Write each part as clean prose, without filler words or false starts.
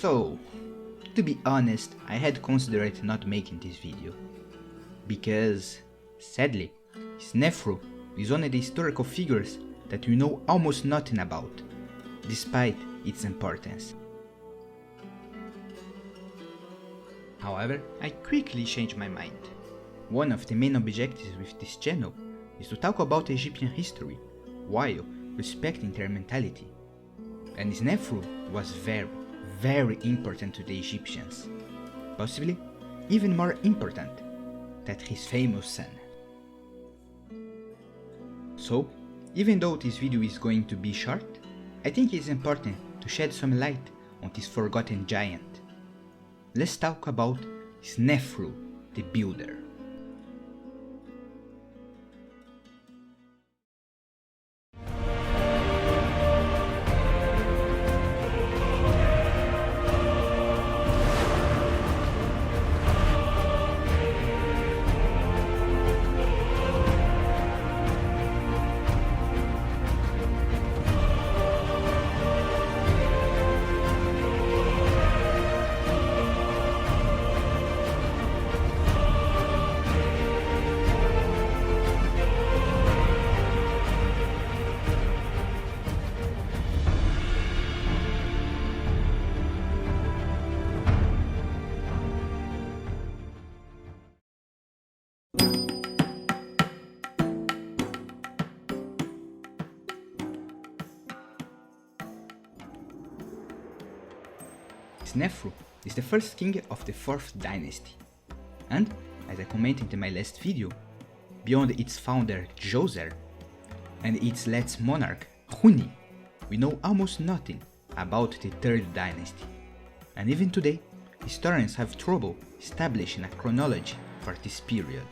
So, to be honest, I had considered not making this video, because, sadly, Snefru is one of the historical figures that we know almost nothing about, despite its importance. However, I quickly changed my mind. One of the main objectives with this channel is to talk about Egyptian history, while respecting their mentality. And Snefru was very important to the Egyptians, possibly even more important than his famous son. So, even though this video is going to be short, I think it's important to shed some light on this forgotten giant. Let's talk about Snephru the Builder. Snefru is the first king of the 4th dynasty, and, as I commented in my last video, beyond its founder Djoser and its last monarch Huni, we know almost nothing about the 3rd dynasty, and even today, historians have trouble establishing a chronology for this period.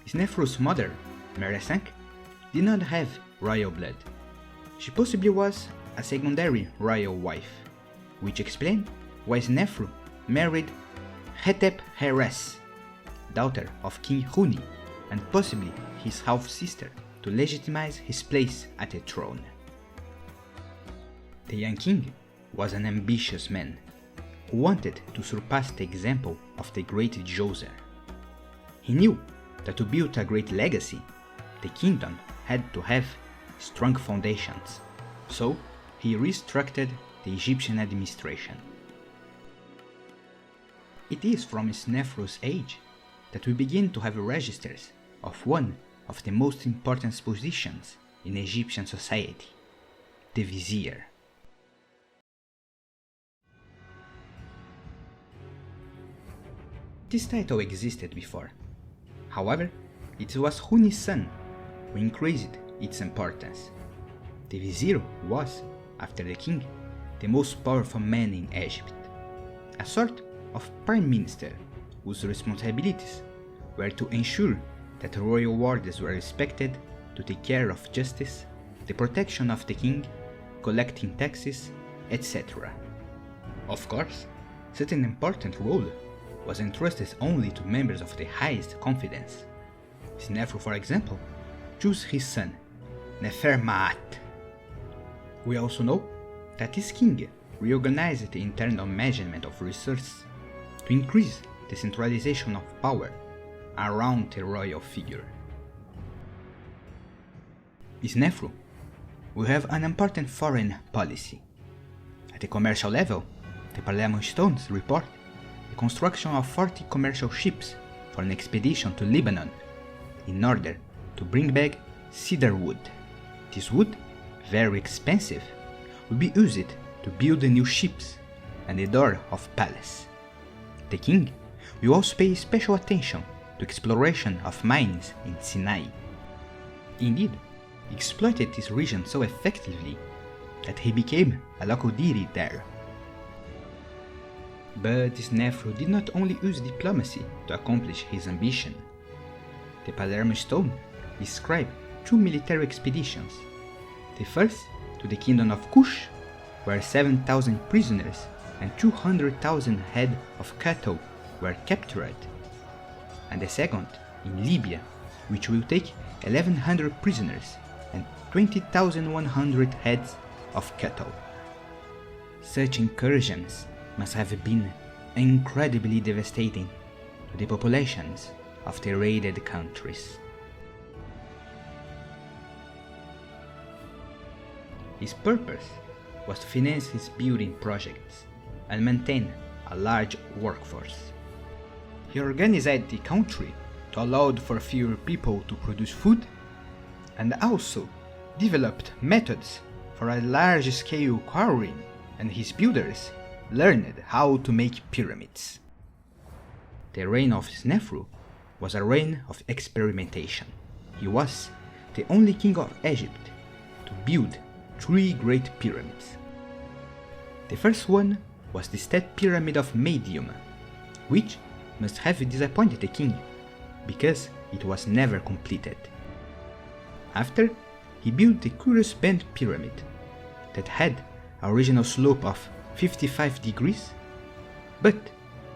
Snefru's mother, Meresank, did not have royal blood. She possibly was a secondary royal wife, which explains why Snefru married Hetep Heres, daughter of King Huni, and possibly his half-sister, to legitimize his place at the throne. The young king was an ambitious man, who wanted to surpass the example of the great Djoser. He knew that to build a great legacy, the kingdom had to have strong foundations, so he restructured the Egyptian administration. It is from Snefru's age that we begin to have registers of one of the most important positions in Egyptian society, the vizier. This title existed before. However, it was Huni's son who increased its importance. The vizier was, after the king, the most powerful man in Egypt, a sort of prime minister whose responsibilities were to ensure that royal orders were respected, to take care of justice, the protection of the king, collecting taxes, etc. Of course, such an important role was entrusted only to members of the highest confidence. Snefru, for example, chose his son, Nefermaat. We also know that this king reorganized the internal management of resources to increase the centralization of power around the royal figure. In Snefru, we have an important foreign policy. At the commercial level, the Pharaons Une report the construction of 40 commercial ships for an expedition to Lebanon in order to bring back cedar wood. This wood, very expensive, will be used to build the new ships and the door of palace. The king will also pay special attention to exploration of mines in Sinai. Indeed, he exploited this region so effectively that he became a local deity there. But Snefru did not only use diplomacy to accomplish his ambition. The Pharaons Une described 2 military expeditions. The first to the kingdom of Kush, where 7,000 prisoners and 200,000 head of cattle were captured, and the second in Libya, which will take 1,100 prisoners and 20,100 heads of cattle. Such incursions must have been incredibly devastating to the populations of the raided countries. His purpose was to finance his building projects and maintain a large workforce. He organized the country to allow for fewer people to produce food, and also developed methods for a large-scale quarrying, and his builders learned how to make pyramids. The reign of Snefru was a reign of experimentation. He was the only king of Egypt to build 3 great pyramids. The first one was the State Pyramid of Medium, which must have disappointed the king, because it was never completed. After, he built the Curious Bend Pyramid, that had an original slope of 55 degrees, but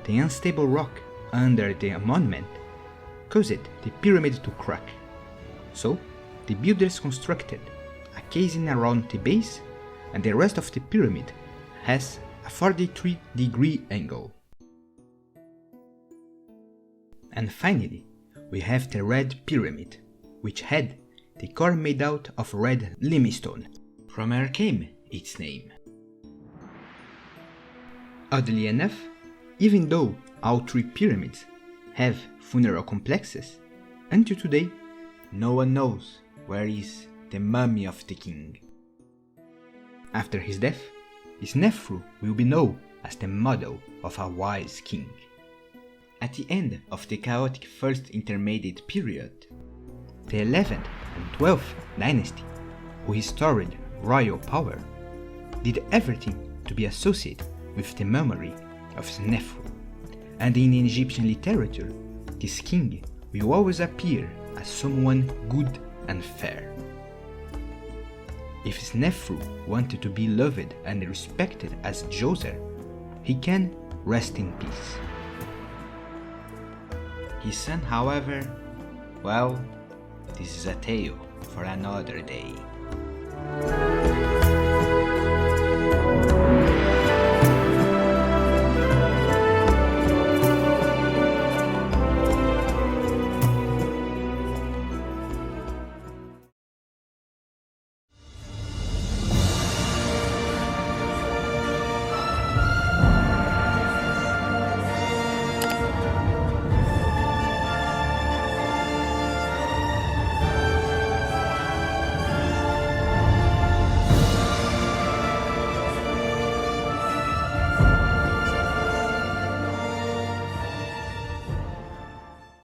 the unstable rock under the monument caused the pyramid to crack. So, the builders constructed a casing around the base, and the rest of the pyramid has a 43-degree angle. And finally, we have the Red Pyramid, which had the core made out of red limestone, from where came its name. Oddly enough, even though all 3 pyramids have funeral complexes, until today, no one knows where is the mummy of the king. After his death, Snefru will be known as the model of a wise king. At the end of the chaotic First Intermediate period, the 11th and 12th dynasty, who restored royal power, did everything to be associated with the memory of Snefru, and in Egyptian literature, this king will always appear as someone good and fair. If Snefru wanted to be loved and respected as Djoser, he can rest in peace. His son, however, well, this is a tale for another day.